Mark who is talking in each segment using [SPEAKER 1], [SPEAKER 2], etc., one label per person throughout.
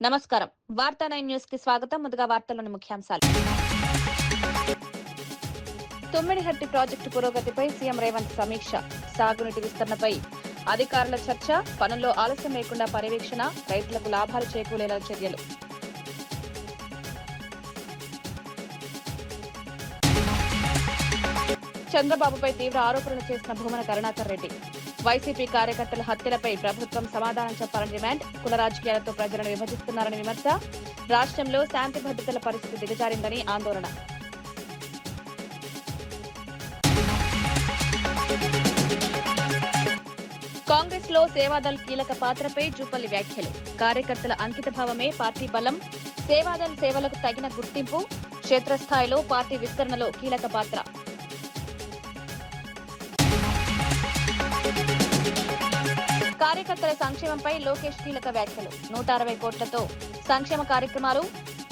[SPEAKER 1] నమస్కారం. వార్తా 9 న్యూస్ కి స్వాగతం. ముందుగా వార్తల్లోని ముఖ్యాంశాలు. తుమ్మిడిహట్టి ప్రాజెక్టు పురోగతిపై సీఎం రేవంత్ సమీక్ష. సాగునీటి విస్తరణపై అధికారుల చర్చ. పనుల్లో ఆలస్యం లేకుండా పర్యవేక్షణ. రైతులకు లాభాలు చేకూరేలా చర్యలు. చంద్రబాబుపై తీవ్ర ఆరోపణలు చేసిన భూమన కరుణాకర్ రెడ్డి. వైసీపీ కార్యకర్తల హత్యలపై ప్రభుత్వం సమాధానం చెప్పాలని డిమాండ్. కుల రాజకీయాలతో ప్రజలను విభజిస్తున్నారని విమర్శ. రాష్ట్రంలో శాంతి భద్రతల పరిస్థితి దిగజారిందని ఆందోళన. కాంగ్రెస్ లో సేవాదల్ కీలక పాత్రపై జూపల్లి వ్యాఖ్యలు. కార్యకర్తల అంకితభావమే పార్టీ బలం. సేవాదల్ సేవలకు తగిన గుర్తింపు. క్షేత్రస్థాయిలో పార్టీ విస్తరణలో కీలక పాత్ర. కార్యకర్తల సంక్షేమంపై లోకేష్ కీలక వ్యాఖ్యలు. 160 కోట్లతో సంక్షేమ కార్యక్రమాలు.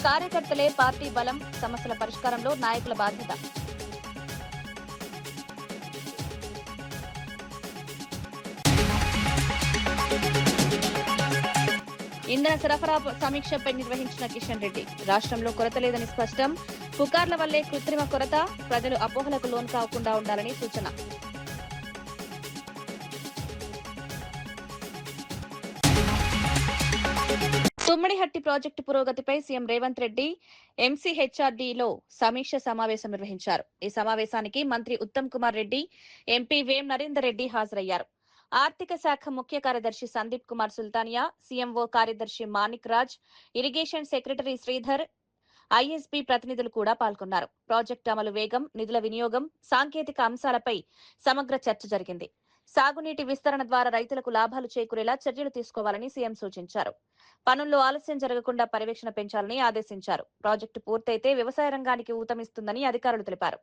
[SPEAKER 1] కార్యకర్తలే పార్టీ బలం. సమస్యల పరిష్కారంలో నాయకుల బాధ్యత. ఇంధన సరఫరా సమీక్షపై నిర్వహించిన కిషన్ రెడ్డి. రాష్ట్రంలో కొరత లేదని స్పష్టం. పుకార్ల వల్లే కృత్రిమ కొరత. ప్రజలు అపోహలకు లోను కాకుండా ఉండాలని సూచన. తుమ్మిడిహట్టి ప్రాజెక్టు పురోగతిపై సీఎం రేవంత్ రెడ్డి ఎంసీహెచ్ఆర్డీలో సమీక్ష సమావేశం నిర్వహించారు. ఈ సమావేశానికి మంత్రి ఉత్తమ్ కుమార్ రెడ్డి, ఎంపీ వేం నరేందర్ రెడ్డి హాజరయ్యారు. ఆర్థిక శాఖ ముఖ్య కార్యదర్శి సందీప్ కుమార్ సుల్తానియా, సీఎంఓ కార్యదర్శి Manik Raj, irrigation secretary Sridhar, ISB ప్రతినిధులు కూడా పాల్గొన్నారు. ప్రాజెక్టు అమలు వేగం, నిధుల వినియోగం, సాంకేతిక అంశాలపై సమగ్ర చర్చ జరిగింది. సాగునీటి విస్తరణ ద్వారా రైతులకు లాభాలు చేకూరేలా చర్యలు తీసుకోవాలని సీఎం సూచించారు. పనుల్లో ఆలస్యం జరగకుండా పర్యవేక్షణ పెంచాలని ఆదేశించారు. ప్రాజెక్టు పూర్తయితే వ్యవసాయ రంగానికి ఊతమిస్తుందని అధికారులు తెలిపారు.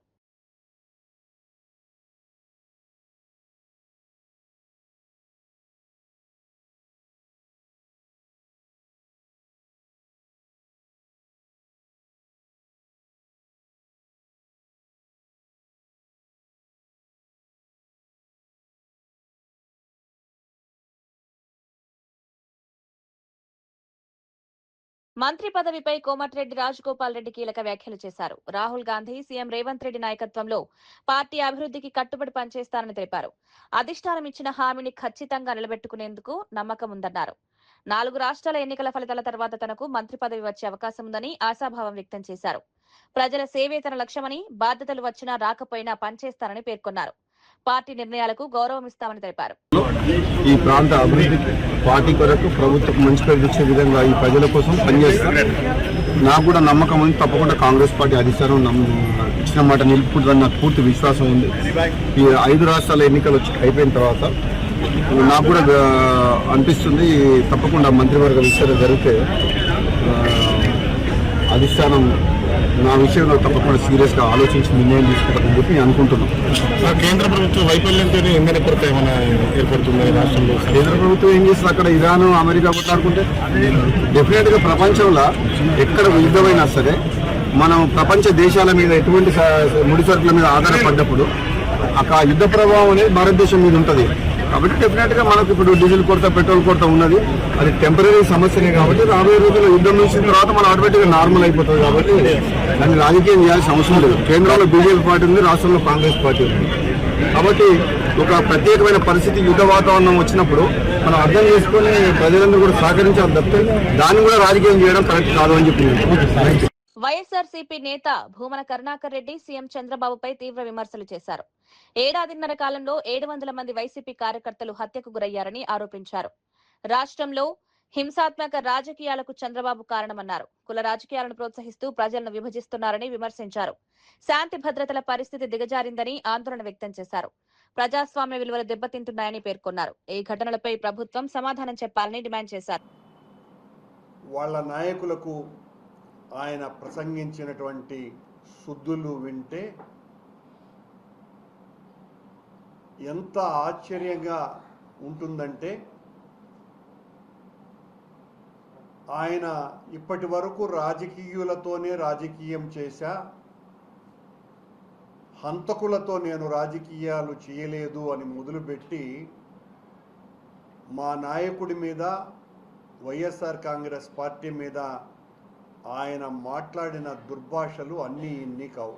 [SPEAKER 1] మంత్రి పదవిపై కోమటిరెడ్డి రాజగోపాల్ రెడ్డి కీలక వ్యాఖ్యలు చేశారు. రాహుల్ గాంధీ, సీఎం రేవంత్ రెడ్డి నాయకత్వంలో పార్టీ అభివృద్ధికి కట్టుబడి పనిచేస్తారని తెలిపారు. అధిష్టానం ఇచ్చిన హామీని ఖచ్చితంగా నిలబెట్టుకునేందుకు నమ్మకం ఉందన్నారు. 4 రాష్ట్రాల ఎన్నికల ఫలితాల తర్వాత తనకు మంత్రి పదవి వచ్చే అవకాశం ఉందని ఆశాభావం వ్యక్తం చేశారు. ప్రజల సేవే తన లక్ష్యమని, బాధ్యతలు వచ్చినా రాకపోయినా పనిచేస్తారని పేర్కొన్నారు. పార్టీ నిర్ణయాలకు గౌరవం ఇస్తామని తెలిపారు.
[SPEAKER 2] ఈ ప్రాంత అభివృద్ధికి పార్టీ కొరకు ప్రభుత్వం మంచి పేరు తెచ్చే విధంగా ఈ ప్రజల కోసం పనిచేస్తారు. నాకు కూడా నమ్మకం ఉంది. తప్పకుండా కాంగ్రెస్ పార్టీ అధికారం ఇచ్చిన మాట నిలుపుకుంటుందని నాకు పూర్తి విశ్వాసం ఉంది. ఈ 5 రాష్ట్రాల ఎన్నికలు అయిపోయిన తర్వాత నాకు కూడా అనిపిస్తుంది తప్పకుండా మంత్రివర్గ విస్తరణ జరిగితే అధిష్టానం నా విషయంలో తప్పకుండా సీరియస్ గా ఆలోచించి నిర్ణయం తీసుకుంటారని చెప్పి నేను అనుకుంటున్నాను.
[SPEAKER 3] కేంద్ర ప్రభుత్వం వైఫల్యంతో ఇంధన కొరత ఏమైనా ఏర్పడుతుంది రాష్ట్రంలో?
[SPEAKER 2] కేంద్ర ప్రభుత్వం ఏం చేస్తుంది? అక్కడ ఇరాన్, అమెరికా కొట్లాడుకుంటే డెఫినెట్ గా ప్రపంచంలో ఎక్కడ యుద్ధమైనా సరే మనం ప్రపంచ దేశాల మీద ఎటువంటి ముడి సరుకుల మీద ఆధారపడ్డప్పుడు ఆ యుద్ధ ప్రభావం అనేది భారతదేశం మీద ఉంటుంది. కాబట్టి డెఫినెట్ గా మనకు ఇప్పుడు డీజిల్ కొరత, పెట్రోల్ కొరత ఉన్నది. అది టెంపరీ సమస్యనే కాబట్టి రాబోయే రోజుల్లో యుద్ధం నుంచి తర్వాత మనం ఆటోమేటిక్ గా నార్మల్ అయిపోతుంది. కాబట్టి దాన్ని రాజకీయం చేయాల్సిన అవసరం లేదు. కేంద్రంలో బీజేపీ పార్టీ ఉంది, రాష్ట్రంలో కాంగ్రెస్ పార్టీ ఉంది. కాబట్టి ఒక ప్రత్యేకమైన పరిస్థితి, యుద్ధ వాతావరణం వచ్చినప్పుడు మనం అర్థం చేసుకుని ప్రజలందరూ కూడా సహకరించాలి తప్పితే దాన్ని కూడా రాజకీయం చేయడం కరెక్ట్ కాదు అని చెప్పి.
[SPEAKER 1] వైఎస్ఆర్సీపీ నేత భూమన కరుణాకర్ రెడ్డి సీఎం చంద్రబాబుపై తీవ్ర విమర్శలు చేశారు. ఏడాదిన్నర కాలంలో 700 మంది వైసీపీ కార్యకర్తలు హత్యకు గురయ్యారని ఆరోపించారు. రాష్ట్రంలో హింసాత్మక రాజకీయాలకు చంద్రబాబు కారణమన్నారు. కుల రాజకీయాలను ప్రోత్సహిస్తూ ప్రజలను విభజిస్తున్నారని విమర్శించారు. శాంతి భద్రతల పరిస్థితి దిగజారిందని ఆందోళన వ్యక్తం చేశారు. ప్రజాస్వామ్య విలువలు దెబ్బతింటున్నాయని పేర్కొన్నారు. ఈ ఘటనలపై ప్రభుత్వం సమాధానం చెప్పాలని డిమాండ్ చేశారు.
[SPEAKER 4] వాళ్ళ నాయకులకు ఆయన ప్రసంగించినటువంటి శుద్ధులు వింటే ఎంత ఆశ్చర్యంగా ఉంటుందంటే, ఆయన ఇప్పటి వరకు రాజకీయులతోనే రాజకీయం చేశా, హంతకులతో నేను రాజకీయాలు చేయలేదు అని మొదలుపెట్టి మా నాయకుడి మీద వైఎస్ఆర్ కాంగ్రెస్ పార్టీ మీద ఆయన మాట్లాడిన దుర్భాషలు అన్నీ ఇన్ని కావు.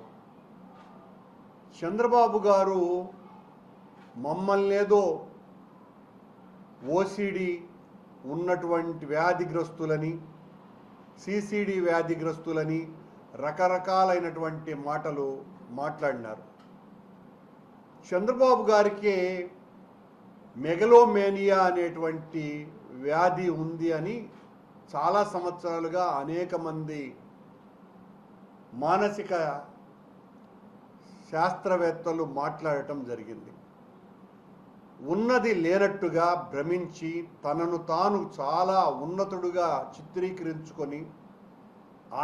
[SPEAKER 4] చంద్రబాబు గారు మమ్మల్నేదో ఓసిడి ఉన్నటువంటి వ్యాధిగ్రస్తులని, సిసిడి వ్యాధిగ్రస్తులని రకరకాలైనటువంటి మాటలు మాట్లాడినారు. చంద్రబాబు గారికి మెగలోమేనియా అనేటువంటి వ్యాధి ఉంది అని చాలా సంవత్సరాలుగా అనేక మంది మానసిక శాస్త్రవేత్తలు మాట్లాడటం జరిగింది. ఉన్నది లేనట్టుగా భ్రమించి తనను తాను చాలా ఉన్నతుడుగా చిత్రీకరించుకొని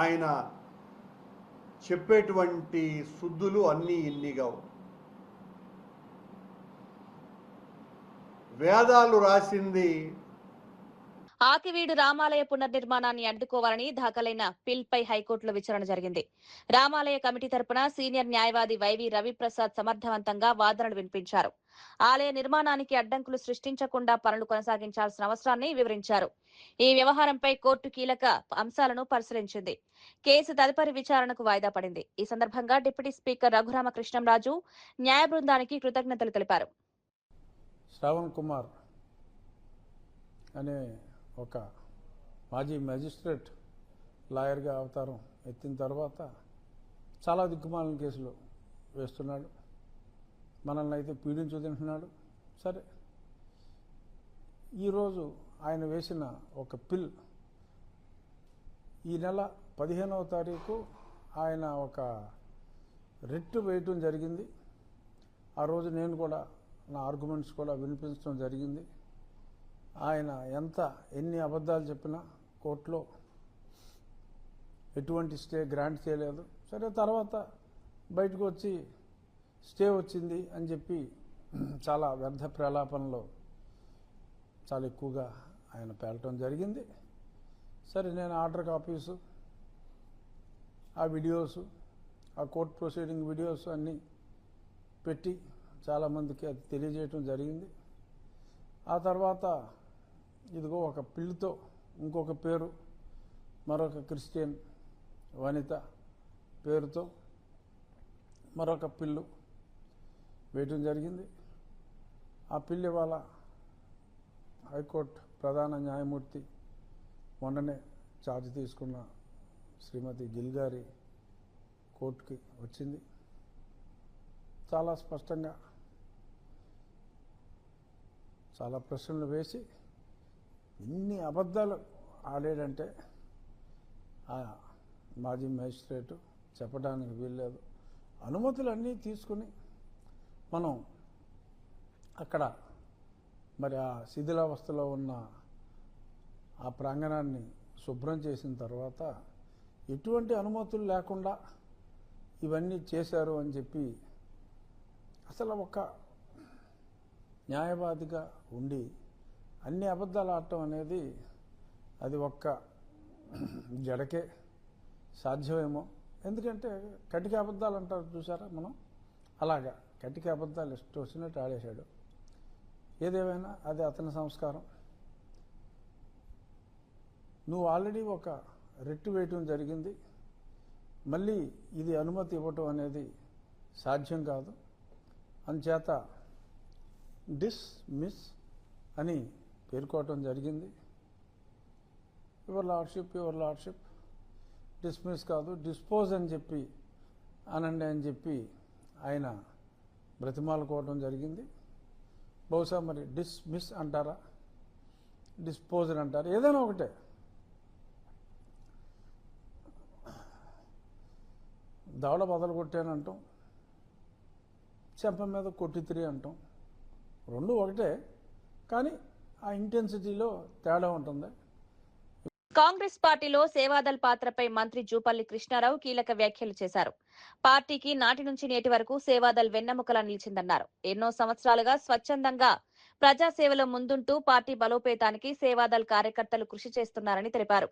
[SPEAKER 4] ఆయన చెప్పేటువంటి శుద్ధులు అన్నీ ఇన్నిగా. వేదాలు రాసింది
[SPEAKER 1] ఆకివీడు రామాలయ పునర్నిర్మాణాన్ని అడ్డుకోవాలని దాఖలైన పిల్పై హైకోర్టులో విచారణ జరిగింది. రామాలయ కమిటీ తరపున సీనియర్ న్యాయవాది వైవి రవిప్రసాద్ సమర్థవంతంగా వాదనలు వినిపించారు. ఆలయ నిర్మాణానికి అడ్డంకులు సృష్టించకుండా పనులు కొనసాగించాల్సిన అవసరాన్ని వివరించారు. ఈ వ్యవహారంపై కోర్టు కీలక అంశాలను పరిశీలించింది. కేసు తదుపరి విచారణకు వాయిదా పడింది. ఈ సందర్భంగా డిప్యూటీ స్పీకర్ రఘురామకృష్ణంరాజు న్యాయ బృందానికి కృతజ్ఞతలు తెలిపారు.
[SPEAKER 5] శ్రావణ్ కుమార్ అనే ఒక మాజీ మెజిస్ట్రేట్ లాయర్గా అవతారం ఎత్తిన తర్వాత చాలా దిక్కుమాలిన కేసులు వేస్తున్నాడు. మనల్ని అయితే పీడించు తింటున్నాడు. సరే, ఈరోజు ఆయన వేసిన ఒక పిల్ ఈ నెల 15వ తారీఖు ఆయన ఒక రిట్ వేయటం జరిగింది. ఆ రోజు నేను కూడా నా ఆర్గ్యుమెంట్స్ కూడా వినిపించడం జరిగింది. ఆయన ఎన్ని అబద్ధాలు చెప్పినా కోర్టులో ఎటువంటి స్టే గ్రాంట్ చేయలేదు. సరే, తర్వాత బయటకు వచ్చి స్టే వచ్చింది అని చెప్పి చాలా వ్యర్థ ప్రలాపనలో చాలా ఎక్కువగా ఆయన పేలటం జరిగింది. సరే, నేను ఆర్డర్ కాపీసు, ఆ వీడియోసు, ఆ కోర్ట్ ప్రొసీడింగ్ వీడియోస్ అన్నీ పెట్టి చాలామందికి అది తెలియజేయటం జరిగింది. ఆ తర్వాత ఇదిగో ఒక పిల్లితో ఇంకొక పేరు, మరొక క్రిస్టియన్ వనిత పేరుతో మరొక పిల్లు వేయటం జరిగింది. ఆ పిల్లి ఇవాళ హైకోర్టు ప్రధాన న్యాయమూర్తి మొన్ననే ఛార్జ్ తీసుకున్న శ్రీమతి గిల్ గారి కోర్టుకి వచ్చింది. చాలా స్పష్టంగా చాలా ప్రశ్నలు వేసి ఇన్ని అబద్ధాలు ఆడాడంటే ఆ మాజీ మేజిస్ట్రేటు చెప్పడానికి వీల్లేదు. అనుమతులన్నీ తీసుకుని మనం అక్కడ మరి ఆ శిథిలావస్థలో ఉన్న ఆ ప్రాంగణాన్ని శుభ్రం చేసిన తర్వాత ఎటువంటి అనుమతులు లేకుండా ఇవన్నీ చేశారు అని చెప్పి అసలు ఒక న్యాయవాదిగా ఉండి అన్ని అబద్ధాలు ఆడటం అనేది అది ఒక్క జడకే సాధ్యమేమో. ఎందుకంటే కటిక అబద్ధాలు అంటారు చూసారా మనం, అలాగా కటిక అబద్ధాలు ఇష్టం వచ్చినట్టు ఆడేశాడు. ఏదేమైనా అది అతని సంస్కారం. నువ్వు ఆల్రెడీ ఒక రిట్ వేయటం జరిగింది, మళ్ళీ ఇది అనుమతి ఇవ్వటం అనేది సాధ్యం కాదు. అందుచేత డిస్మిస్ అని పేర్కోవటం జరిగింది. యువర్ లార్డ్షిప్ డిస్మిస్ కాదు డిస్పోజ్ అని చెప్పి అనండి అని చెప్పి ఆయన బ్రతిమాలుకోవడం జరిగింది. బహుశా మరి డిస్మిస్ అంటారా, డిస్పోజ్ అని అంటారా, ఏదైనా ఒకటే. దవడ బదలు కొట్టానంటాం, చెంప మీద కొట్టితిరి అంటాం, రెండు ఒకటే, కానీ ఆ ఇంటెన్సిటీలో తేడా ఉంటుంది.
[SPEAKER 1] కాంగ్రెస్ పార్టీలో సేవాదల్ పాత్రపై మంత్రి జూపల్లి కృష్ణారావు కీలక వ్యాఖ్యలు చేశారు. పార్టీకి నాటి నుంచి నేటి వరకు సేవాదల్ వెన్నెముకలా నిలిచిందన్నారు. ఎన్నో సంవత్సరాలుగా స్వచ్ఛందంగా ప్రజాసేవలో ముందుంటూ పార్టీ బలోపేతానికి సేవాదల్ కార్యకర్తలు కృషి చేస్తున్నారని తెలిపారు.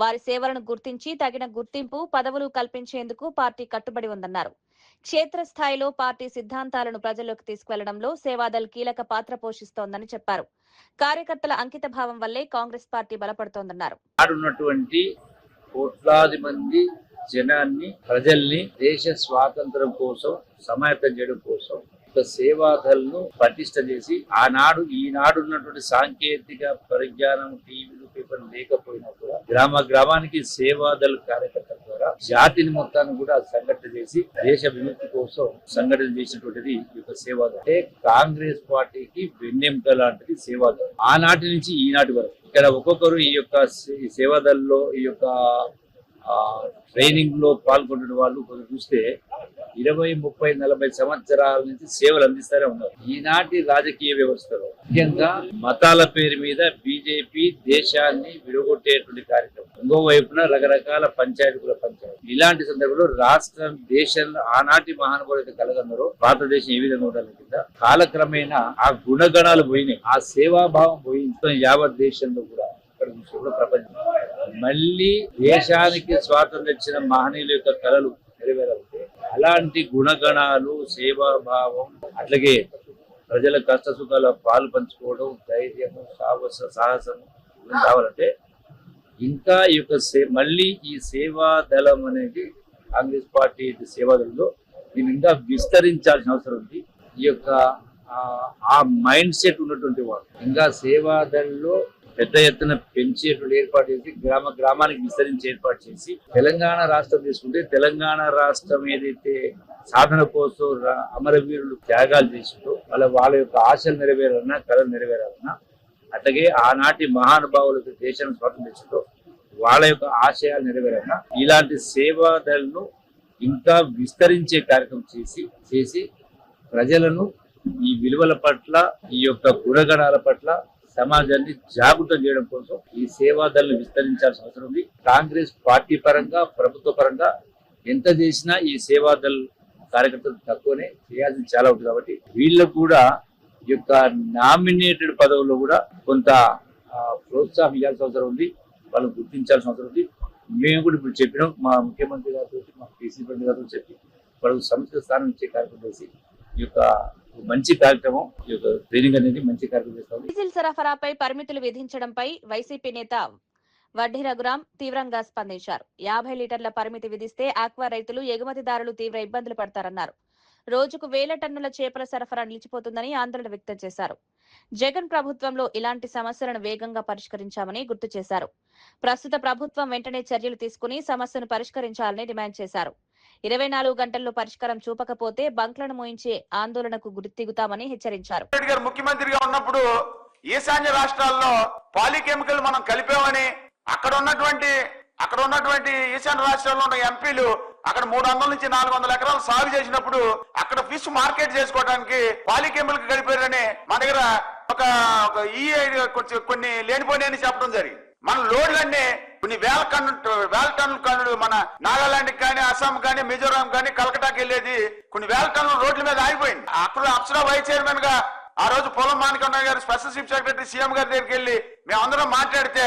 [SPEAKER 1] వారి సేవలను గుర్తించి తగిన గుర్తింపు, పదవులు కల్పించేందుకు పార్టీ కట్టుబడి ఉందన్నారు. క్షేత్రస్థాయిలో పార్టీ సిద్ధాంతాలను ప్రజల్లోకి తీసుకువెళ్లడంలో సేవాదల్ కీలక పాత్ర పోషిస్తోందని చెప్పారు. కార్యకర్తల అంకిత భావం వల్లే కాంగ్రెస్ పార్టీ బలపడుతోందన్నారు.
[SPEAKER 6] ఆడున్నటువంటి కోట్లాది మంది జనాన్ని, ప్రజల్ని దేశ స్వాతంత్రం కోసం సమాయత్తం చేయడం కోసం ఒక సేవాదళ్లను పటిష్ట చేసి ఈనాడు ఉన్నటువంటి సాంకేతిక పరిజ్ఞానం, టీవీలు, పేపర్లు లేకపోయినా కూడా గ్రామానికి సేవాదళ కార్యకర్తల ద్వారా జాతిని మొత్తాన్ని కూడా సంఘటన చేసి దేశ విముక్తి కోసం సంఘటన చేసినటువంటిది ఈ యొక్క సేవాదళం. అంటే కాంగ్రెస్ పార్టీకి వెన్నెముక లాంటిది సేవాదళం. ఆనాటి నుంచి ఈనాటి వరకు ఇక్కడ ఒక్కొక్కరు ఈ యొక్క సేవాదళలో ఈ యొక్క ట్రైనింగ్ లో పాల్గొన్న వాళ్ళు కొంచెం చూస్తే 20, 30, 40 సంవత్సరాల నుంచి సేవలు అందిస్తూనే ఉన్నారు. ఈనాటి రాజకీయ వ్యవస్థలో ముఖ్యంగా మతాల పేరు మీద బీజేపీ దేశాన్ని విడగొట్టేటువంటి కార్యక్రమం, ఇంకోవైపున రకరకాల పంచాయతీల పంచాయతీ. ఇలాంటి సందర్భంలో రాష్ట్రం, దేశంలో ఆనాటి మహానుభావులు కలగందరూ భారతదేశం ఏ విధంగా ఉండాలి కింద కాలక్రమేణా ఆ గుణగణాలు పోయినాయి, ఆ సేవాభావం పోయి యావత్ దేశంలో కూడా ప్రపంచం మళ్ళీ దేశానికి స్వాతంత్రం ఇచ్చిన మహనీయుల యొక్క కళలు నెరవేరాలంటే అలాంటి గుణగణాలు, సేవాభావం, అట్లాగే ప్రజల కష్ట సుఖాల పాలు పంచుకోవడం, ధైర్యము, సాహసము కావాలంటే ఇంకా ఈ యొక్క మళ్ళీ ఈ సేవా దళం అనేది కాంగ్రెస్ పార్టీ సేవాదళంలో దీన్ని ఇంకా విస్తరించాల్సిన అవసరం ఉంది. ఈ యొక్క ఆ మైండ్ సెట్ ఉన్నటువంటి వాడు ఇంకా సేవాదళంలో పెద్ద ఎత్తున పెంచేటువంటి ఏర్పాటు చేసి గ్రామానికి విస్తరించి ఏర్పాటు చేసి తెలంగాణ రాష్ట్రం తీసుకుంటే తెలంగాణ రాష్ట్రం ఏదైతే సాధన కోసం అమరవీరులు త్యాగాలు చేసిందో వాళ్ళ యొక్క ఆశలు నెరవేరాలన్నా, కళలు నెరవేరాలన్నా, అట్లాగే ఆనాటి మహానుభావులకు దేశాన్ని స్వాతంత్రించిందో వాళ్ళ యొక్క ఆశయాలు నెరవేరాలన్నా ఇలాంటి సేవాదళను ఇంకా విస్తరించే కార్యక్రమం చేసి ప్రజలను ఈ విలువల పట్ల, ఈ యొక్క గుణగణాల పట్ల సమాజాన్ని జాగృతం చేయడం కోసం ఈ సేవాదళను విస్తరించాల్సిన అవసరం ఉంది. కాంగ్రెస్ పార్టీ పరంగా, ప్రభుత్వ పరంగా ఎంత చేసినా ఈ సేవాదళ కార్యకర్తలు తక్కువనే, చేయాల్సింది చాలా ఉంటుంది. కాబట్టి వీళ్ళకు కూడా ఈ యొక్క నామినేటెడ్ పదవుల్లో కూడా కొంత ప్రోత్సాహం ఇవ్వాల్సిన అవసరం ఉంది, వాళ్ళని గుర్తించాల్సిన అవసరం ఉంది. మేము కూడా ఇప్పుడు చెప్పినాం, మా ముఖ్యమంత్రి గారితో, మా కేసీ గారితో చెప్పి వాళ్ళకు సముచిత స్థానం ఇచ్చే కార్యక్రమం చేసి ఈ యొక్క మంచి కార్యక్రమం, ఈ యొక్క ట్రైనింగ్ అనేది మంచి కార్యక్రమం చేస్తాం.
[SPEAKER 1] డీజిల్ సరఫరాపై పరిమితులు విధించడంపై వైసీపీ నేత వడ్డీ రఘురాం తీవ్రంగా స్పందించారు. 50 లీటర్ల పరిమితి విధిస్తే ఆక్వా రైతులు, ఎగుమతిదారులు తీవ్ర ఇబ్బందులు పడతారన్నారు. రోజుకు 1000 టన్నుల చేపల సరఫరా నిలిచిపోతుందని ఆందోళన వ్యక్తం చేశారు. జగన్ ప్రభుత్వంలో ఇలాంటి సమస్యలను వేగంగా పరిష్కరించామని గుర్తు చేశారు. ప్రస్తుత ప్రభుత్వం వెంటనే చర్యలు తీసుకుని సమస్యను పరిష్కరించాలని డిమాండ్ చేశారు. 24 గంటల్లో పరిష్కారం చూపకపోతే బంక్లను మూయించే ఆందోళనకు గుర్తిగుతామని హెచ్చరించారు.
[SPEAKER 7] ముఖ్యమంత్రిగా ఉన్నప్పుడు ఈశాన్య రాష్ట్రాల్లో పాలికెమికల్ మనం కలిపామని అక్కడ ఉన్నటువంటి ఈశాన్య రాష్ట్రాల్లో ఉన్న ఎంపీలు అక్కడ 300 నుంచి 400 ఎకరాలు సాగు చేసినప్పుడు అక్కడ ఫిష్ మార్కెట్ చేసుకోవడానికి పాలికెమికల్ కలిపారని మన దగ్గర కొన్ని లేనిపోయినాయని చెప్పడం జరిగింది. మన లోడ్లన్నీ కొన్ని వేల టన్నుల కన్నులు మన నాగాలాండ్ కానీ, అస్సాం కానీ, మిజోరాం కానీ, కలకటాకి వెళ్ళేది కొన్ని వేల టన్నుల రోడ్ల మీద ఆగిపోయింది. అక్కడ అప్సరా వైస్ చైర్మన్ గా ఆ రోజు పొలం మాణికంఠ గారు స్పెషల్ చీఫ్ సెక్రటరీ సీఎం గారి దగ్గరికి వెళ్ళి మేమందరం మాట్లాడితే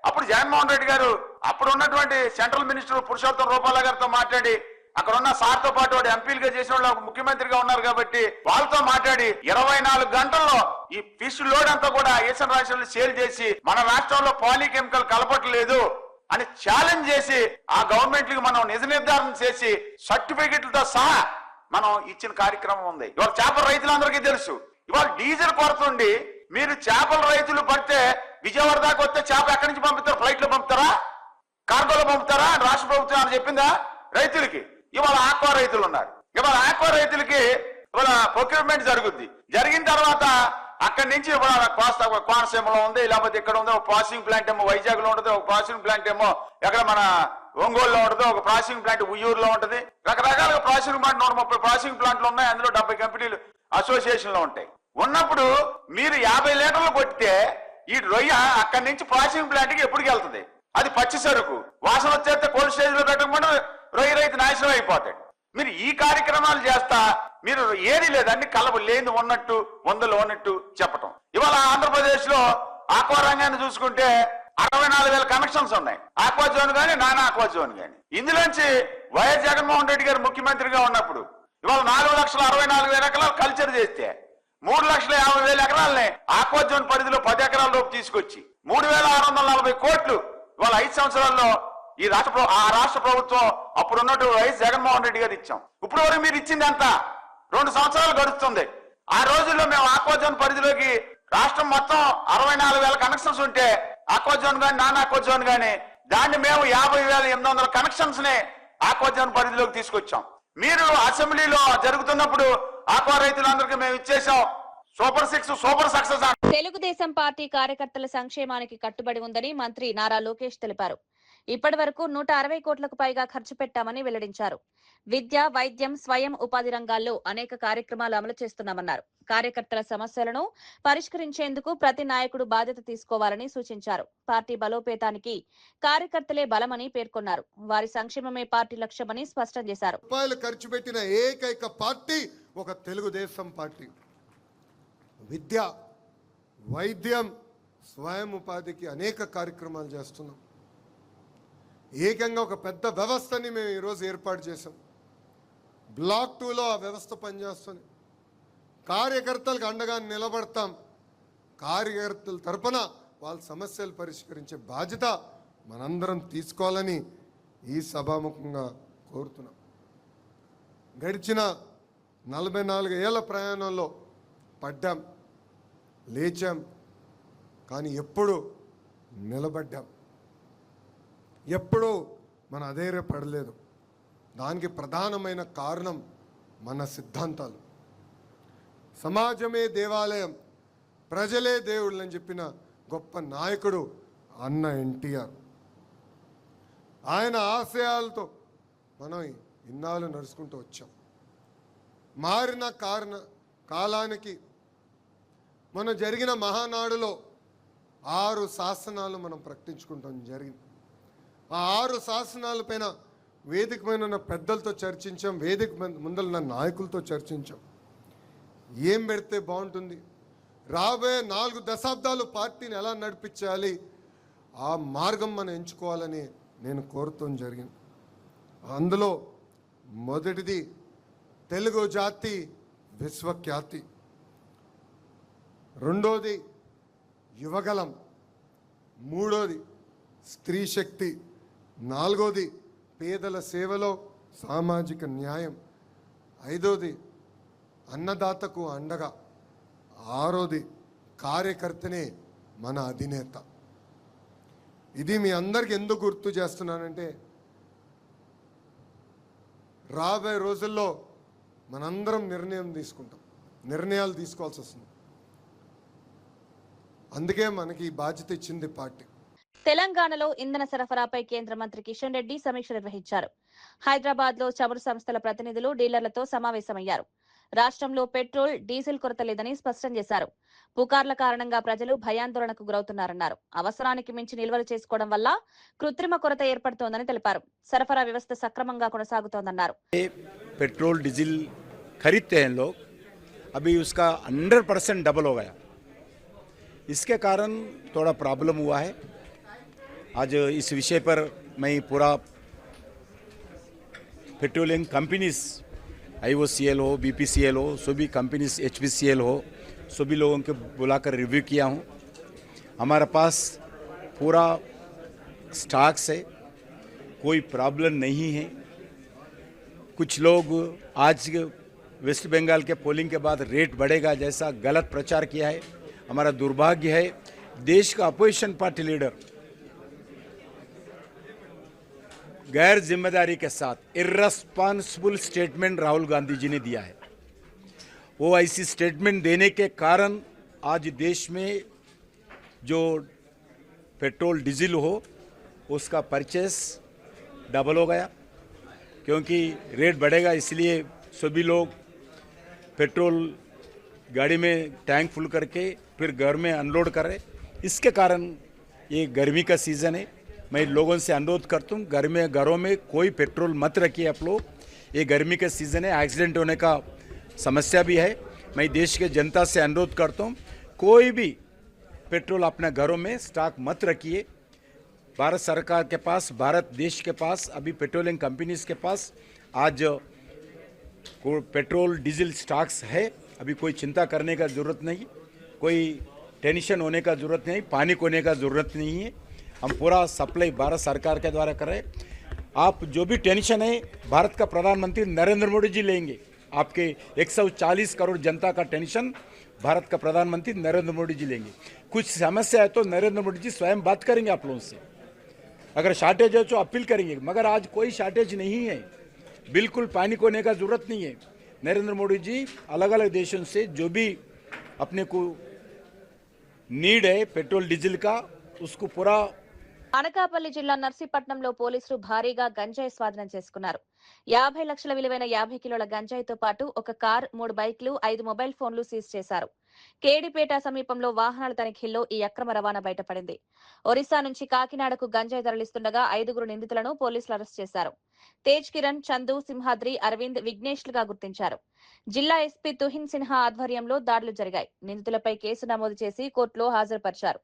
[SPEAKER 7] అప్పుడు జగన్మోహన్ రెడ్డి గారు అప్పుడు ఉన్నటువంటి సెంట్రల్ మినిస్టర్ పురుషోత్తం రూపాల గారితో మాట్లాడి అక్కడ ఉన్న సార్తో పాటు వాడు ఎంపీలుగా చేసిన వాళ్ళు ముఖ్యమంత్రిగా ఉన్నారు కాబట్టి వాళ్ళతో మాట్లాడి 24 గంటల్లో ఈ ఫిష్ లోడ్ అంతా కూడా ఈశాన్య రాష్ట్రాల్లో సేల్ చేసి మన రాష్ట్రంలో పాలికెమికల్ కలపట్లేదు అని ఛాలెంజ్ చేసి ఆ గవర్నమెంట్ కి మనం నిజ నిర్ధారణ చేసి సర్టిఫికెట్లతో సహా మనం ఇచ్చిన కార్యక్రమం ఉంది. ఇవాళ చేపల రైతులందరికీ తెలుసు, ఇవాళ డీజిల్ కొరత ఉండి మీరు చేపల రైతులు పడితే విజయవాడ దాకా వస్తే చేప ఎక్కడి నుంచి పంపుతారు? ఫ్లైట్ లో పంపుతారా, కార్గోలో పంపుతారా? రాష్ట్ర ప్రభుత్వం అని చెప్పిందా రైతులకి? ఇవాళ ఆక్వా రైతులు ఉన్నారు. ఇవాళ ఆక్వా రైతులకి ఇవాళ ప్రొక్యూర్మెంట్ జరుగుద్ది. జరిగిన తర్వాత అక్కడి నుంచి కోనసీమలో ఉంది, లేకపోతే ఇక్కడ ఉంది. ఒక ప్రాసెసింగ్ ప్లాంట్ ఏమో వైజాగ్ లో ఉంటుంది, ఒక ప్రాసెసింగ్ ప్లాంట్ ఏమో ఎక్కడ మన ఒంగోలులో ఉంటుంది, ఒక ప్రాసెసింగ్ ప్లాంట్ ఉయ్యూరులో ఉంటుంది. రకరకాలుగా ప్రాసెసింగ్ ప్లాంట్ 130 ప్రాసెసింగ్ ప్లాంట్లు ఉన్నాయి. అందులో 70 కంపెనీలు అసోసియేషన్ లో ఉంటాయి. ఉన్నప్పుడు మీరు 50 లీటర్లు కొట్టితే ఈ రొయ్య అక్కడి నుంచి ప్రాసెసింగ్ ప్లాంట్ కి ఎప్పటికి వెళ్తుంది? అది పచ్చి సరుకు వాసన వచ్చేస్తే కోల్డ్ స్టేజ్ లో పెట్టకుండా రొయ్య రైతు నాశనం అయిపోతాడు. మీరు ఈ కార్యక్రమాలు చేస్తా మీరు ఏది లేదు, అన్ని కలబు లేని ఉన్నట్టు వందలు ఉన్నట్టు చెప్పటం. ఇవాళ ఆంధ్రప్రదేశ్ లో ఆక్వా రంగాన్ని చూసుకుంటే 64,000 కనెక్షన్స్ ఉన్నాయి. ఆక్వా జోన్ కానీ, నాన్ ఆక్వా జోన్ కానీ. ఇందులోంచి వైఎస్ జగన్మోహన్ రెడ్డి గారు ముఖ్యమంత్రిగా ఉన్నప్పుడు ఇవాళ 4,64,000 ఎకరాలు కల్చర్ చేస్తే 3,50,000 ఎకరాలని ఆక్వా జోన్ పరిధిలో 10 ఎకరాల లోపు తీసుకొచ్చి 3,640 కోట్లు ఇవాళ 5 సంవత్సరాల్లో ఈ రాష్ట్ర ప్రభుత్వం అప్పుడు ఉన్నట్టు వైఎస్ జగన్మోహన్ రెడ్డి గారు ఇచ్చాం. ఇప్పుడు వరకు మీరు ఇచ్చింది ఎంత? 2 సంవత్సరాలు గడుస్తుంది. ఆ రోజుల్లో మేము ఆక్వా జోన్ పరిధిలోకి రాష్ట్రం మొత్తం 64,000 కనెక్షన్స్ ఉంటే ఆక్వా జోన్ కానీ నాన్ ఆక్వా జోన్ కానీ దాన్ని మేము 50,800 కనెక్షన్స్ ని ఆక్వా జోన్ పరిధిలోకి తీసుకొచ్చాం. మీరు అసెంబ్లీలో జరుగుతున్నప్పుడు ఆక్వా రైతులందరికీ మేము ఇచ్చేసాం super 6 super success.
[SPEAKER 1] Telugu Desam party కార్యకర్తల సంక్షేమానికి కట్టుబడి ఉందని మంత్రి నారా లోకేష్ తెలిపారు. ఇప్పటి వరకు 160 కోట్లకు పైగా ఖర్చు పెట్టామని వెల్లడించారు. విద్య, వైద్యం, స్వయం ఉపాధి రంగాల్లో అనేక కార్యక్రమాలు అమలు చేస్తున్నామన్నారు. కార్యకర్తల సమస్యలను పరిష్కరించేందుకు ప్రతి నాయకుడు బాధ్యత తీసుకోవాలని సూచించారు. పార్టీ బలోపేతానికి కార్యకర్తలే బలమని పేర్కొన్నారు. వారి సంక్షేమమే పార్టీ లక్ష్యమని స్పష్టం చేశారు.
[SPEAKER 8] రూపాయలు ఖర్చు పెట్టిన ఏకైక పార్టీ ఒక తెలుగుదేశం పార్టీ. విద్య, వైద్యం, స్వయం ఉపాధికి అనేక కార్యక్రమాలు చేస్తున్నాం. ఏకంగా ఒక పెద్ద వ్యవస్థని మేము ఈరోజు ఏర్పాటు చేసాం. బ్లాక్ 2లో ఆ వ్యవస్థ పనిచేస్తుంది. కార్యకర్తలకు అండగా నిలబడతాం. కార్యకర్తల తరపున వాళ్ళ సమస్యలు పరిష్కరించే బాధ్యత మనందరం తీసుకోవాలని ఈ సభాముఖంగా కోరుతున్నాం. గడిచిన 44 ఏళ్ల ప్రయాణంలో పడ్డాం, లేచాం, కానీ ఎప్పుడు నిలబడ్డాం, ఎప్పుడూ మన అధైర్యపడలేదు. దానికి ప్రధానమైన కారణం మన సిద్ధాంతాలు. సమాజమే దేవాలయం, ప్రజలే దేవుళ్ళు అని చెప్పిన గొప్ప నాయకుడు అన్న ఎన్టీఆర్. ఆయన ఆశయాలతో మనం ఇన్నాళ్ళు నడుచుకుంటూ వచ్చాం. మారిన కాలానికి మన జరిగిన మహానాడులో 6 శాసనాలు మనం ప్రకటించుకుంటాం జరిగింది. ఆ 6 శాసనాల పైన వేదిక పైన ఉన్న పెద్దలతో చర్చించాం, వేదిక ముందల నాయకులతో చర్చించాం. ఏం పెడితే బాగుంటుంది, రాబోయే 4 దశాబ్దాలు పార్టీని ఎలా నడిపించాలి, ఆ మార్గం మనం ఎంచుకోవాలని నేను కోరుతాం జరిగింది. అందులో మొదటిది తెలుగు జాతి విశ్వఖ్యాతి, రెండోది యువగలం, మూడోది స్త్రీ శక్తి, నాలుగోది పేదల సేవలో సామాజిక న్యాయం, ఐదోది అన్నదాతకు అండగా, ఆరోది కార్యకర్తనే మన అధినేత. ఇది మీ అందరికి ఎందుకు గుర్తు చేస్తున్నానంటే రాబోయే రోజుల్లో మనందరం నిర్ణయాలు తీసుకోవాల్సి వస్తుంది. అందుకే మనకి ఈ బాధ్యత ఇచ్చింది పార్టీ.
[SPEAKER 1] తెలంగాణలో ఇంధన సరఫరాపై కేంద్ర మంత్రి కిషన్ రెడ్డి సమీక్ష నిర్వహించారు. హైదరాబాద్ లో చమురు సంస్థల ప్రతినిధులు డీలర్లతో సమావేశమయ్యారు. రాష్ట్రంలో పెట్రోల్, డీజిల్ కొరత లేదని స్పష్టం చేశారు. పుకార్ల కారణంగా ప్రజలు భయాందోళనకు గురవుతున్నారన్నారు. అవసరానికి మించి నిల్వలు చేసుకోవడం వల్ల కృత్రిమ కొరత ఏర్పడుతోందని తెలిపారు. సరఫరా వ్యవస్థ సక్రమంగా కొనసాగుతోందన్నారు.
[SPEAKER 9] పెట్రోల్, डीजल खरीदते हैं लोग, अभी उसका 100% डबल हो गया. इसके कारण थोड़ा प्रॉब्लम हुआ है. आज इस विषय पर मैं पूरा पेट्रोलियम कंपनीज, IOCL हो, BPCL हो, सभी कंपनीज, HPCL हो, सभी लोगों को बुलाकर रिव्यू किया हूँ. हमारे पास पूरा स्टॉक्स है, कोई प्रॉब्लम नहीं है. कुछ लोग आज वेस्ट बंगाल के पोलिंग के बाद रेट बढ़ेगा जैसा गलत प्रचार किया है. हमारा दुर्भाग्य है, देश का अपोजिशन पार्टी लीडर गैर जिम्मेदारी के साथ इर्रेस्पॉन्सिबल स्टेटमेंट राहुल गांधी जी ने दिया है. वो ऐसी स्टेटमेंट देने के कारण आज देश में जो पेट्रोल, डीजल हो उसका परचेस डबल हो गया, क्योंकि रेट बढ़ेगा इसलिए सभी लोग पेट्रोल गाड़ी में टैंक फुल करके फिर घर में अनलोड कर रहे. इसके कारण ये गर्मी का सीज़न है. मैं लोगों से अनुरोध करता हूँ, घरों में कोई पेट्रोल मत रखिए आप लोग. ये गर्मी का सीज़न है, एक्सीडेंट होने का समस्या भी है. मैं देश के जनता से अनुरोध करता हूँ, कोई भी पेट्रोल अपने घरों में स्टॉक मत रखिए. भारत सरकार के पास, भारत देश के पास, अभी पेट्रोलियम कंपनीज के पास आज पेट्रोल, डीजल स्टॉक्स है. अभी कोई चिंता करने का ज़रूरत नहीं, कोई टेंशन होने का ज़रूरत नहीं, पैनिक होने का ज़रूरत नहीं है। हम पूरा सप्लाई भारत सरकार के द्वारा कर रहे हैं। आप जो भी टेंशन है भारत का प्रधानमंत्री नरेंद्र मोदी जी लेंगे। आपके 140 करोड़ जनता का टेंशन भारत का प्रधानमंत्री नरेंद्र मोदी जी लेंगे। कुछ समस्या है तो नरेंद्र मोदी जी स्वयं बात करेंगे आप लोगों से। अगर शॉर्टेज है तो अपील करेंगे, मगर आज कोई शॉर्टेज नहीं है, बिल्कुल पैनिक होने का जरूरत नहीं है। नरेंद्र मोदी जी अलग अलग देशों से जो भी अपने को नीड है पेट्रोल डीजल का, उसको पूरा।
[SPEAKER 1] అనకాపల్లి జిల్లా నర్సీపట్నంలో పోలీసులు భారీగా గంజాయి స్వాధీనం చేసుకున్నారు. 50 లక్షల విలువైన 50 కిలోల గంజాయితో పాటు ఒక కార్, 3 బైక్లు, 5 మొబైల్ ఫోన్లు సీజ్ చేశారు. కేడిపేట సమీపంలో వాహనాల తనిఖీల్లో ఈ అక్రమ రవాణా బయటపడింది. ఒరిస్సా నుంచి కాకినాడకు గంజాయి తరలిస్తుండగా 5 నిందితులను పోలీసులు అరెస్ట్ చేశారు. తేజ్ కిరణ్, చందు, సింహాద్రి, అరవింద్, విఘ్నేష్లుగా గుర్తించారు. జిల్లా ఎస్పీ తుహిన్ సిన్హా ఆధ్వర్యంలో దాడులు జరిగాయి. నిందితులపై కేసు నమోదు చేసి కోర్టులో హాజరుపరిచారు.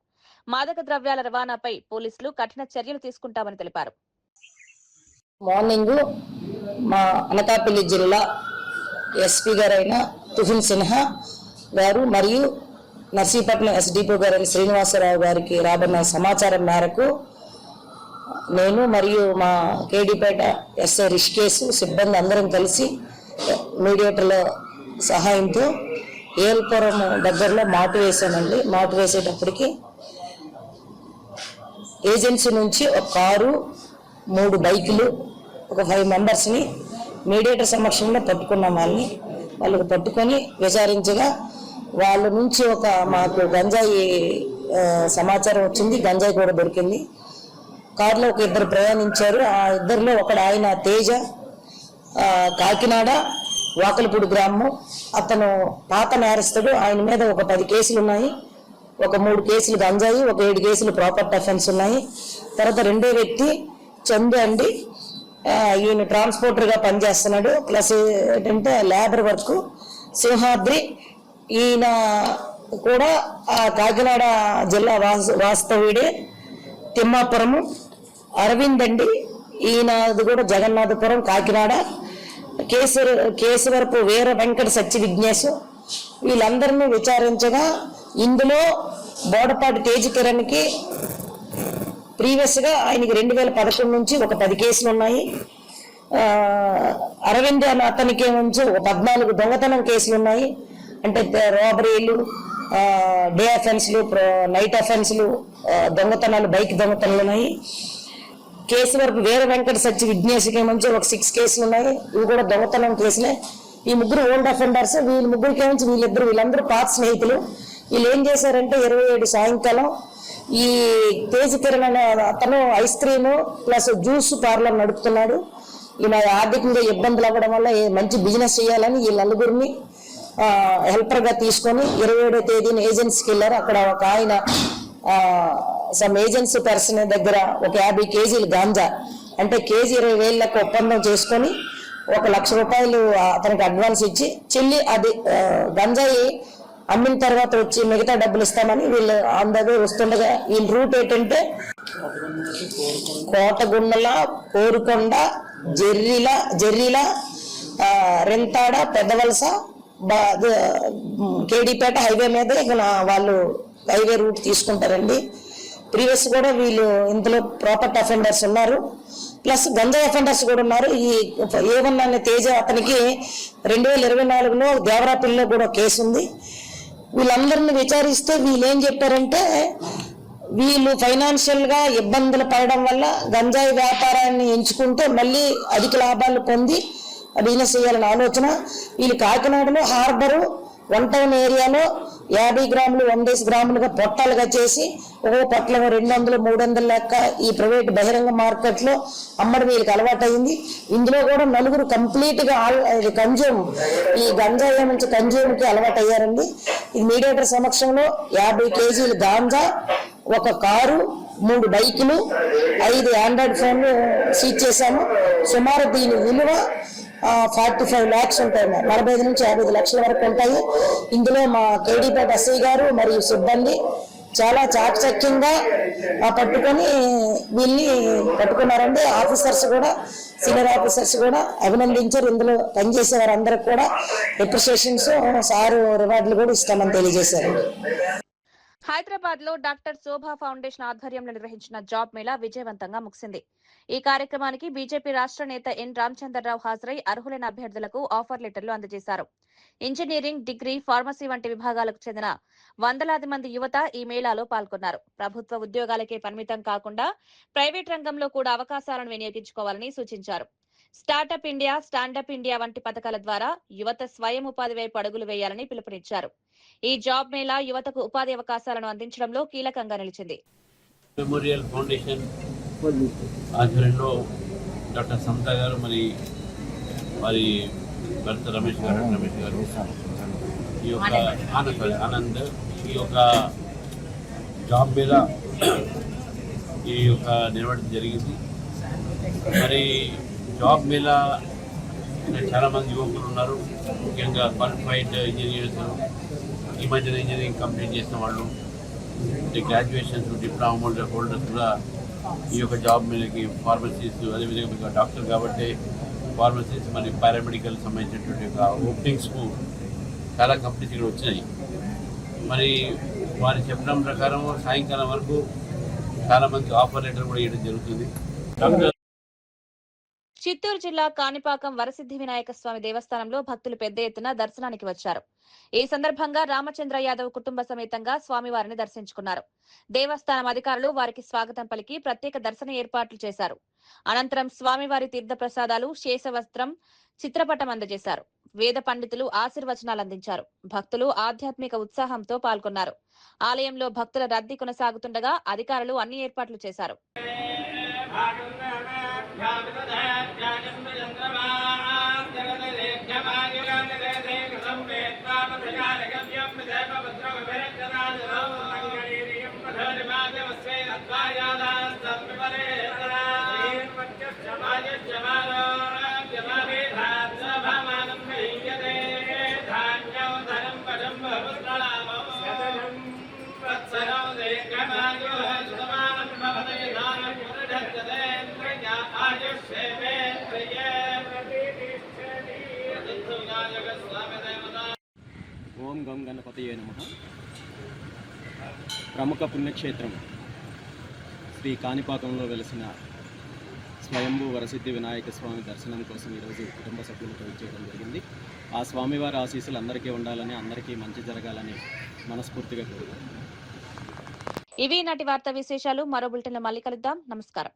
[SPEAKER 1] మాదక ద్రవ్యాల రవాణాపై పోలీసులు కఠిన చర్యలు తీసుకుంటామని తెలిపారు.
[SPEAKER 10] మార్నింగ్ మా అనకాపల్లి జిల్లా ఎస్పీ గారైన తుహిన్ సిన్హా గారు మరియు నర్సీపట్నం ఎస్డిపో గారైన శ్రీనివాసరావు గారికి రాబడిన సమాచారం మేరకు నేను మరియు మా కేడిపేట ఎస్ఐ రిషికేశ్ సిబ్బంది అందరం కలిసి మీడియేటర్ల సహాయంతో ఏల్పురం దగ్గరలో మాటు వేసామండి. మాటు వేసేటప్పటికి ఏజెన్సీ నుంచి ఒక కారు, 3 బైకులు, ఒక 5 మెంబర్స్ని మీడియేటర్ సమక్షంలో పట్టుకున్నాం. వాళ్ళకి పట్టుకొని విచారించగా వాళ్ళ నుంచి మాకు గంజాయి సమాచారం వచ్చింది. గంజాయి కూడా దొరికింది. కారులో ఒక 2 ప్రయాణించారు. ఆ ఇద్దరిలో ఒకడు ఆయన తేజ, కాకినాడ వాకలపూడి గ్రామం. అతను పాత నేరస్తుడు. ఆయన మీద ఒక 10 కేసులు ఉన్నాయి. ఒక 3 కేసులు గంజాయి, ఒక 7 కేసులు ప్రాపర్టీ అఫెన్స్ ఉన్నాయి. తర్వాత రెండో వ్యక్తి చందు అండి, ఈయన ట్రాన్స్పోర్టర్గా పనిచేస్తున్నాడు, ప్లస్ ఏంటంటే లేబర్ వర్క్. సింహాద్రి ఈయన కూడా కాకినాడ జిల్లా వాస్తవ్యుడే, తిమ్మాపురము. అరవింద్ అండి, ఈయనది కూడా జగన్నాథపురం కాకినాడ. కేశవరపు వీర వెంకట సత్య విఘ్నేశ్. వీళ్ళందరినీ విచారించగా ఇందులో బోడపాటి తేజ్ కిరణ్కి ప్రీవియస్గా ఆయనకి 2011 నుంచి ఒక 10 కేసులు ఉన్నాయి. అరవింద్ అనే అతనికి నుంచి ఒక 14 దొంగతనం కేసులు ఉన్నాయి. అంటే రాబరీలు, డే అఫెన్స్లు, నైట్ అఫెన్స్లు, దొంగతనాలు, బైక్ దొంగతనాలు ఉన్నాయి. కేశవరపు వీర వెంకట సత్య విఘ్నేశ్కి నుంచి ఒక 6 కేసులు ఉన్నాయి. ఇవి కూడా దొంగతనం కేసులే. ఈ 3 ఓల్డ్ అఫెండర్స్. వీళ్ళిద్దరికి వీళ్ళందరూ పాత స్నేహితులు. వీళ్ళు ఏం చేశారంటే 27 సాయంకాలం ఈ తేజ్ కిరణ్ అనే అతను ice cream plus juice parlour నడుపుతున్నాడు. ఈయన ఆర్థికంగా ఇబ్బందులు అవ్వడం వల్ల మంచి బిజినెస్ చేయాలని ఈ నలుగురిని హెల్పర్గా తీసుకొని 27వ తేదీన ఏజెన్సీకి వెళ్ళారు. అక్కడ ఒక ఆయన సమ్ ఏజెన్సీ పర్సన్ దగ్గర ఒక 50 కేజీలు గాంజా, అంటే కేజీ 20,000 ఒప్పందం చేసుకొని 1,00,000 రూపాయలు అతనికి అడ్వాన్స్ ఇచ్చి చెల్లి అది గంజాయి అమ్మిన తర్వాత వచ్చి మిగతా డబ్బులు ఇస్తామని వీళ్ళు అందరూ వస్తుండగా ఈ రూట్ ఏంటంటే కోటగుండల, కోరుకొండ, జెర్రీల, రెంతాడ, పెద్దవలస, కేడిపేట హైవే మీద వాళ్ళు హైవే రూట్ తీసుకుంటారండి. ప్రీవియస్ కూడా వీళ్ళు ఇందులో ప్రాపర్టీ అఫెండర్స్ ఉన్నారు, ప్లస్ గంజాయి అఫెండర్స్ కూడా ఉన్నారు. ఈ ఏమన్నా తేజ అతనికి 2024లో దేవరాపల్లిలో కూడా కేసు ఉంది. వీళ్ళందరినీ విచారిస్తే వీళ్ళు ఏం చెప్పారంటే వీళ్ళు ఫైనాన్షియల్గా ఇబ్బందులు పడడం వల్ల గంజాయి వ్యాపారాన్ని ఎంచుకుంటే మళ్ళీ అధిక లాభాలు పొంది బిజినెస్ చేయాలని ఆలోచన. వీళ్ళు కాకినాడలో హార్బరు 1 టౌన్ ఏరియాలో 50 గ్రాములు 100 గ్రాములుగా పొట్టాలుగా చేసి ఒక్కో పొట్టలు 200, 300 లెక్క ఈ ప్రైవేట్ బహిరంగ మార్కెట్లో అమ్మడం వీళ్ళకి అలవాటైంది. ఇందులో కూడా 4 కంప్లీట్గా కన్జ్యూమ్, ఈ గంజాయి నుంచి కన్జ్యూమ్కి అలవాటు అయ్యారండి. ఇది మీడియేటర్ సమక్షంలో 50 కేజీలు గాంజా, ఒక కారు, 3 బైకులు, 5 ఆండ్రాయిడ్ ఫోన్లు సీజ్ చేశాము. సుమారు దీని విలువ 45 lakhs ఉంటాయి. 45 నుంచి 50 లక్షల వరకు ఉంటాయి. ఇందులో మా కేడీపేట ఎస్ఐ గారు మరియు సిబ్బంది చాలా చాకచక్యంగా పట్టుకొని వీళ్ళని పట్టుకున్నారండి. ఆఫీసర్స్ కూడా, సీనియర్ ఆఫీసర్స్ కూడా అభినందించారు. ఇందులో పనిచేసే వారందరికి కూడా అప్రిషియేషన్స్, సారు రివార్డులు కూడా ఇస్తామని తెలియజేశారు.
[SPEAKER 1] హైదరాబాద్ లో డాక్టర్ శోభా ఫౌండేషన్ ఆధ్వర్యంలో నిర్వహించిన జాబ్ మేళా విజయవంతంగా ముగిసింది. ఈ కార్యక్రమానికి బీజేపీ రాష్ట్ర నేత ఎన్ రామచంద్రరావు హాజరై అర్హులైన అభ్యర్థులకు ఆఫర్ లెటర్లు అందజేశారు. ఇంజనీరింగ్, డిగ్రీ, ఫార్మసీ వంటి విభాగాలకు చెందిన వందలాది మంది యువత ఈ మేళాలో పాల్గొన్నారు. ప్రభుత్వ ఉద్యోగాలకే పరిమితం కాకుండా ప్రైవేట్ రంగంలో కూడా అవకాశాలను వినియోగించుకోవాలని సూచించారు. స్టార్టప్ ఇండియా, స్టాండప్ ఇండియా వంటి పథకాల ద్వారా యువత స్వయం ఉపాధి వైపు అడుగులు వేయాలని పిలుపునిచ్చారు. ఈ జాబ్ మేళా యువతకు ఉపాధి అవకాశాలను అందించడంలో కీలకంగా నిలిచింది.
[SPEAKER 6] మెమోరియల్ ఫౌండేషన్ ఆధ్వర్యంలో డాక్టర్ సమత గారు, మరి వారి భర్త రమేష్ గారు ఈ యొక్క ఆనంద్ ఈ యొక్క జాబ్ మేళా ఈ యొక్క నిర్వహించడం జరిగింది. మరి జాబ్ మేళా చాలా మంది యువకులు ఉన్నారు. ముఖ్యంగా క్వాలిఫైడ్ ఇంజనీర్స్, ఈ మధ్యన ఇంజనీరింగ్ కంప్లీట్ చేసిన వాళ్ళు, గ్రాడ్యుయేషన్స్, డిప్లొమా హోల్డర్స్ కూడా ఈ యొక్క జాబ్ మీదకి, ఫార్మసీస్, అదేవిధంగా మీకు డాక్టర్ కాబట్టి ఫార్మసీస్, మరి పారామెడికల్ సంబంధించినటువంటి యొక్క ఓపెనింగ్స్కు చాలా కంపెనీస్ ఇక్కడ వచ్చినాయి. మరి వారి చెప్పడం ప్రకారం సాయంకాలం వరకు చాలామంది ఆఫర్ లెటర్ కూడా ఇవ్వడం జరుగుతుంది. డాక్టర్
[SPEAKER 1] చిత్తూరు జిల్లా కాణిపాకం వరసిద్ధి వినాయక స్వామి దేవస్థానంలో భక్తులు పెద్ద ఎత్తున దర్శనానికి వచ్చారు. ఈ సందర్భంగా రామచంద్ర యాదవ్ కుటుంబ సమేతంగా స్వామివారిని దర్శించుకున్నారు. దేవస్థానం అధికారులు వారికి స్వాగతం పలికి ప్రత్యేక దర్శన ఏర్పాట్లు చేశారు. అనంతరం స్వామివారి తీర్థ ప్రసాదాలు, శేషవస్త్రం, చిత్రపటం అందజేశారు. వేద పండితులు ఆశీర్వచనాలు అందించారు. భక్తులు ఆధ్యాత్మిక ఉత్సాహంతో పాల్గొన్నారు. ఆలయంలో భక్తుల రద్దీ కొనసాగుతుండగా అధికారులు అన్ని ఏర్పాట్లు చేశారు.
[SPEAKER 11] ఓం గం గణపతయే నమః. ప్రముఖ పుణ్యక్షేత్రం శ్రీ కాణిపాకంలో వెలిసిన స్వయంభూ వరసిద్ధి వినాయక స్వామి దర్శనం కోసం ఈరోజు కుటుంబ సభ్యులతో చేయడం జరిగింది. ఆ స్వామివారి ఆశీస్సులు అందరికీ ఉండాలని, అందరికీ మంచి జరగాలని మనస్ఫూర్తిగా కోరుకుంటున్నాను.
[SPEAKER 1] ఇవి నాటి వార్తా విశేషాలు. మరో బులెటిన్లో మళ్ళీ కలుద్దాం. నమస్కారం.